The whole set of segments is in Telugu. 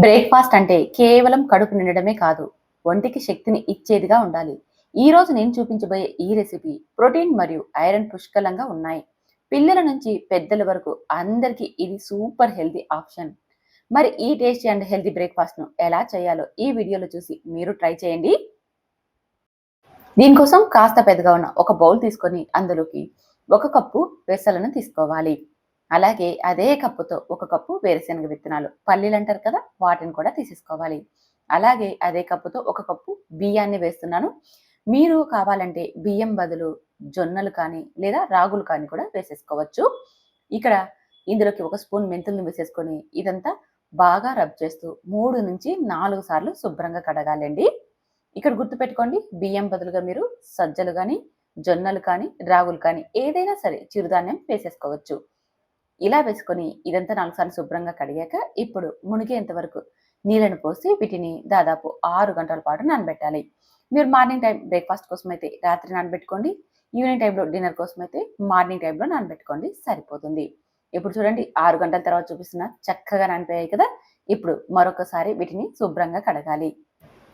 బ్రేక్‌ఫాస్ట్ అంటే కేవలం కడుపు నిండడమే కాదు, ఒంటికి శక్తిని ఇచ్చేదిగా ఉండాలి. ఈరోజు నేను చూపించబోయే ఈ రెసిపీ ప్రోటీన్ మరియు ఐరన్ పుష్కలంగా ఉన్నాయి. పిల్లల నుంచి పెద్దల వరకు అందరికీ ఇది సూపర్ హెల్తీ ఆప్షన్. మరి ఈ టేస్టీ అండ్ హెల్తీ బ్రేక్‌ఫాస్ట్‌ను ఎలా చేయాలో ఈ వీడియోలో చూసి మీరు ట్రై చేయండి. దీనికోసం కాస్త పెద్దగా ఉన్న ఒక బౌల్ తీసుకొని అందులోకి 1 కప్పు పెసలను తీసుకోవాలి. అలాగే అదే కప్పుతో 1 కప్పు వేరుశనగ విత్తనాలు, పల్లీలంటారు కదా! వాటిని కూడా తీసేసుకోవాలి. అలాగే అదే కప్పుతో 1 కప్పు బియ్యాన్ని వేస్తున్నాను. మీరు కావాలంటే బియ్యం బదులు జొన్నలు కానీ, లేదా రాగులు కానీ కూడా వేసేసుకోవచ్చు. ఇక్కడ ఇందులోకి 1 స్పూన్ మెంతులను వేసేసుకొని ఇదంతా బాగా రబ్ చేస్తూ 3-4 సార్లు శుభ్రంగా కడగాలండి. ఇక్కడ గుర్తుపెట్టుకోండి, బియ్యం బదులుగా మీరు సజ్జలు గానీ, జొన్నలు కానీ, రాగులు కానీ ఏదైనా సరే చిరుధాన్యం వేసేసుకోవచ్చు. ఇలా వేసుకొని ఇదంతా 4 సార్లు శుభ్రంగా కడిగాక ఇప్పుడు మునిగేంత వరకు నీళ్ళను పోసి వీటిని దాదాపు 6 గంటల పాటు నానబెట్టాలి. మీరు మార్నింగ్ టైం బ్రేక్‌ఫాస్ట్ కోసమైతే రాత్రి నానబెట్టుకోండి. ఈవినింగ్ టైంలో డిన్నర్ కోసమైతే మార్నింగ్ టైంలో నానబెట్టుకోండి సరిపోతుంది. ఇప్పుడు చూడండి 6 గంటల తర్వాత చూపిస్తున్నా చక్కగా నానిపోయాయి కదా! ఇప్పుడు మరొకసారి వీటిని శుభ్రంగా కడగాలి.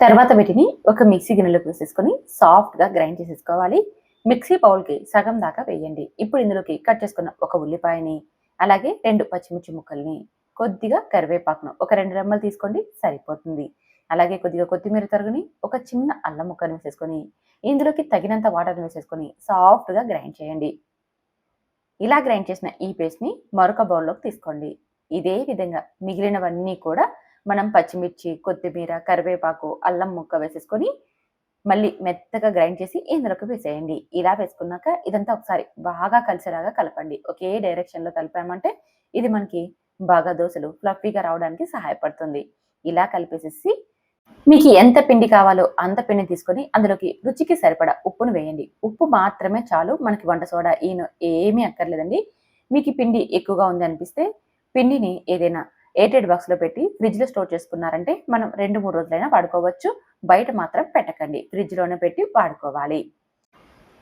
తర్వాత వీటిని ఒక మిక్సీ గిన్నెలోకి వేసేసుకొని సాఫ్ట్‌గా గ్రైండ్ చేసేసుకోవాలి. మిక్సీ బౌల్‌కి సగం దాకా వేయండి. ఇప్పుడు ఇందులోకి కట్ చేసుకున్న ఒక ఉల్లిపాయని, అలాగే 2 పచ్చిమిర్చి ముక్కల్ని, కొద్దిగా కరివేపాకును ఒక 2 రెమ్మలు తీసుకోండి సరిపోతుంది. అలాగే కొద్దిగా కొత్తిమీర తరుగుని, ఒక చిన్న అల్లం ముక్కను వేసేసుకొని, ఇందులోకి తగినంత వాటర్‌ని వేసేసుకొని సాఫ్ట్‌గా గ్రైండ్ చేయండి. ఇలా గ్రైండ్ చేసిన ఈ పేస్ట్‌ని మరొక బౌల్‌లోకి తీసుకోండి. ఇదే విధంగా మిగిలినవన్నీ కూడా మనం పచ్చిమిర్చి, కొత్తిమీర, కరివేపాకు, అల్లం ముక్క వేసేసుకొని మళ్ళీ మెత్తగా గ్రైండ్ చేసి ఇందులోకి వేసేయండి. ఇలా వేసుకున్నాక ఇదంతా ఒకసారి బాగా కలిసేలాగా కలపండి. ఒకే డైరెక్షన్‌లో కలిపామంటే ఇది మనకి బాగా దోసలు ఫ్లఫీగా రావడానికి సహాయపడుతుంది. ఇలా కలిపేసేసి మీకు ఎంత పిండి కావాలో అంత పిండిని తీసుకొని అందులోకి రుచికి సరిపడా ఉప్పును వేయండి. ఉప్పు మాత్రమే చాలు. మనకి వంట సోడా, ఈనో ఏమీ అక్కర్లేదండి. మీకు ఈ పిండి ఎక్కువగా ఉంది అనిపిస్తే పిండిని ఏదైనా ఎయిర్‌టైట్ బాక్స్‌లో పెట్టి ఫ్రిడ్జ్‌లో స్టోర్ చేసుకున్నారంటే మనం 2, 3 రోజులైనా వాడుకోవచ్చు. బయట మాత్రం పెట్టకండి. ఫ్రిడ్జ్‌లోనే పెట్టి వాడుకోవాలి.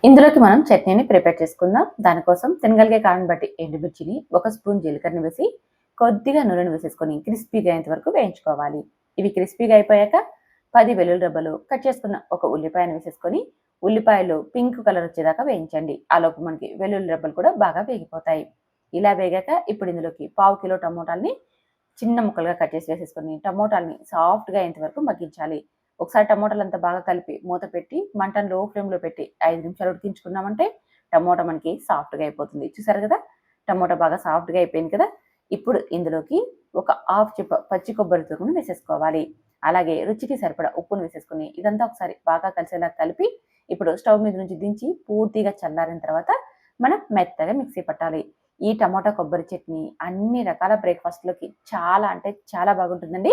ఇందులోకి మనం చట్నీని ప్రిపేర్ చేసుకుందాం. దానికోసం తినగలిగే కారం బట్టి ఎండుమిర్చిని, 1 స్పూన్ జీలకర్రని వేసి కొద్దిగా నూనెను వేసేసుకొని క్రిస్పీగా అయ్యేంత వరకు వేయించుకోవాలి. ఇవి క్రిస్పీగా అయిపోయాక 10 వెల్లుల్లి రెబ్బలు, కట్ చేసుకున్న ఒక ఉల్లిపాయను వేసేసుకొని ఉల్లిపాయలు పింక్ కలర్ వచ్చేదాకా వేయించండి. ఆలోపు మనకి వెల్లుల్లి రెబ్బలు కూడా బాగా వేగిపోతాయి. ఇలా వేగాక ఇప్పుడు ఇందులోకి 1/2 కిలో టమోటాలని చిన్న ముక్కలుగా కట్ చేసి వేసేసుకొని టమోటాలని సాఫ్ట్‌గా అయ్యేంత వరకు మగ్గించాలి. ఒకసారి టమోటాలంతా బాగా కలిపి మూత పెట్టి మంటను లో ఫ్లేమ్‌లో పెట్టి 5 నిమిషాలు ఉడికించుకున్నామంటే టమోటా మనకి సాఫ్ట్‌గా అయిపోతుంది. చూసారు కదా! టమోటా బాగా సాఫ్ట్‌గా అయిపోయింది కదా! ఇప్పుడు ఇందులోకి ఒక హాఫ్ చిప్ప పచ్చి కొబ్బరి తురుమును వేసేసుకోవాలి. అలాగే రుచికి సరిపడా ఉప్పును వేసేసుకొని ఇదంతా ఒకసారి బాగా కలిసేలా కలిపి ఇప్పుడు స్టవ్ మీద నుంచి దించి పూర్తిగా చల్లారిన తర్వాత మనం మెత్తగా మిక్సీ పట్టాలి. ఈ టమాటా కొబ్బరి చట్నీ అన్ని రకాల బ్రేక్‌ఫాస్ట్‌లోకి చాలా అంటే చాలా బాగుంటుందండి.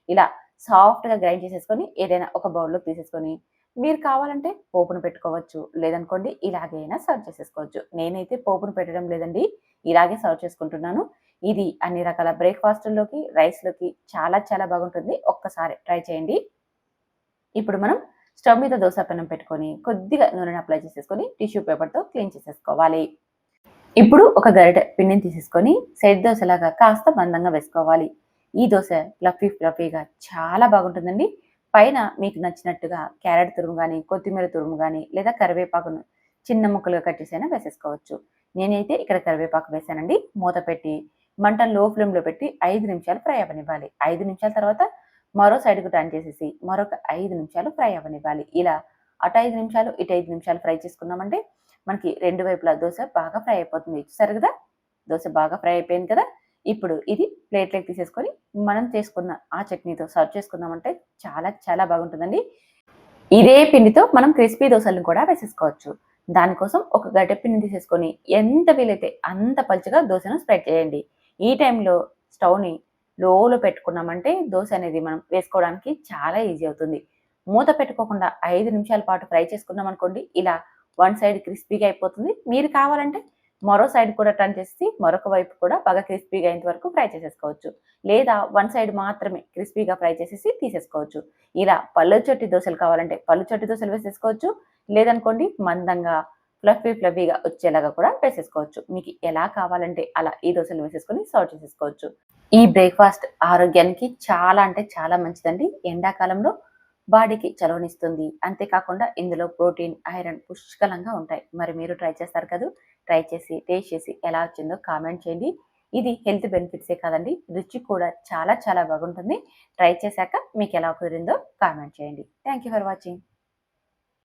ఇలా సాఫ్ట్‌గా గ్రైండ్ చేసేసుకొని ఏదైనా ఒక బౌల్‌లోకి తీసేసుకొని మీరు కావాలంటే పోపును పెట్టుకోవచ్చు. లేదనుకోండి ఇలాగే అయినా సర్వ్ చేసేసుకోవచ్చు. నేనైతే పోపును పెట్టడం లేదండి. ఇలాగే సర్వ్ చేసుకుంటున్నాను. ఇది అన్ని రకాల బ్రేక్‌ఫాస్ట్‌ల్లోకి, రైస్‌లోకి చాలా చాలా బాగుంటుంది. ఒక్కసారి ట్రై చేయండి. ఇప్పుడు మనం స్టవ్ మీద దోస పెనం పెట్టుకొని కొద్దిగా నూనెను అప్లై చేసేసుకొని టిష్యూ పేపర్‌తో క్లీన్ చేసేసుకోవాలి. ఇప్పుడు ఒక గరిటె పిండిని తీసేసుకొని సెట్ దోసలాగా కాస్త మందంగా వేసుకోవాలి. ఈ దోస ఫ్లఫీగా చాలా బాగుంటుందండి. పైన మీకు నచ్చినట్టుగా క్యారెట్ తురుము గానీ, కొత్తిమీర తురుము గానీ, లేదా కరివేపాకును చిన్న ముక్కలుగా కట్ చేసైనా వేసేసుకోవచ్చు. నేనైతే ఇక్కడ కరివేపాకు వేశానండి. మూత పెట్టి మంటను లో ఫ్లేమ్‌లో పెట్టి 5 నిమిషాలు ఫ్రై అవ్వనివ్వాలి. 5 నిమిషాల తర్వాత మరో సైడ్‌కు టర్న్ చేసేసి మరొక 5 నిమిషాలు ఫ్రై అవ్వనివ్వాలి. ఇలా అటు 5 నిమిషాలు, ఇటు 5 నిమిషాలు ఫ్రై చేసుకున్నామంటే మనకి 2 వైపులా దోస బాగా ఫ్రై అయిపోతుంది. చూసారు కదా! దోస బాగా ఫ్రై అయిపోయింది కదా! ఇప్పుడు ఇది ప్లేట్‌లోకి తీసేసుకొని మనం చేసుకున్న ఆ చట్నీతో సర్వ్ చేసుకున్నామంటే చాలా చాలా బాగుంటుందండి. ఇదే పిండితో మనం క్రిస్పీ దోసలను కూడా వేసేసుకోవచ్చు. దానికోసం ఒక గరిటె పిండిని తీసేసుకొని ఎంత వీలైతే అంత పలుచగా దోసను స్ప్రెడ్ చేయండి. ఈ టైంలో స్టవ్‌ని లోలో పెట్టుకున్నామంటే దోస అనేది మనం వేసుకోవడానికి చాలా ఈజీ అవుతుంది. మూత పెట్టుకోకుండా 5 నిమిషాల పాటు ఫ్రై చేసుకున్నామనుకోండి ఇలా వన్ సైడ్ క్రిస్పీగా అయిపోతుంది. మీరు కావాలంటే మరో సైడ్ కూడా టర్న్ చేసేసి మరొక వైపు కూడా బాగా క్రిస్పీగా అయ్యేంత వరకు ఫ్రై చేసేసుకోవచ్చు. లేదా వన్ సైడ్ మాత్రమే క్రిస్పీగా ఫ్రై చేసేసి తీసేసుకోవచ్చు. ఇలా పల్లి చట్టి దోసలు కావాలంటే పల్లి చట్టి దోసలు వేసేసుకోవచ్చు. లేదనుకోండి మందంగా ఫ్లఫీగా వచ్చేలాగా కూడా వేసేసుకోవచ్చు. మీకు ఎలా కావాలంటే అలా ఈ దోసలు వేసేసుకొని సర్వ్ చేసేసుకోవచ్చు. ఈ బ్రేక్‌ఫాస్ట్ ఆరోగ్యానికి చాలా అంటే చాలా మంచిదండి. ఎండాకాలంలో బాడీకి చలువనిస్తుంది. అంతేకాకుండా ఇందులో ప్రోటీన్, ఐరన్ పుష్కలంగా ఉంటాయి. మరి మీరు ట్రై చేస్తారు కదూ! ట్రై చేసి, టేస్ట్ చేసి ఎలా వచ్చిందో కామెంట్ చేయండి. ఇది హెల్త్ బెనిఫిట్సే కాదండి, రుచి కూడా చాలా చాలా బాగుంటుంది. ట్రై చేశాక మీకెలా కుదిరిందో కామెంట్ చేయండి. Thank you for watching.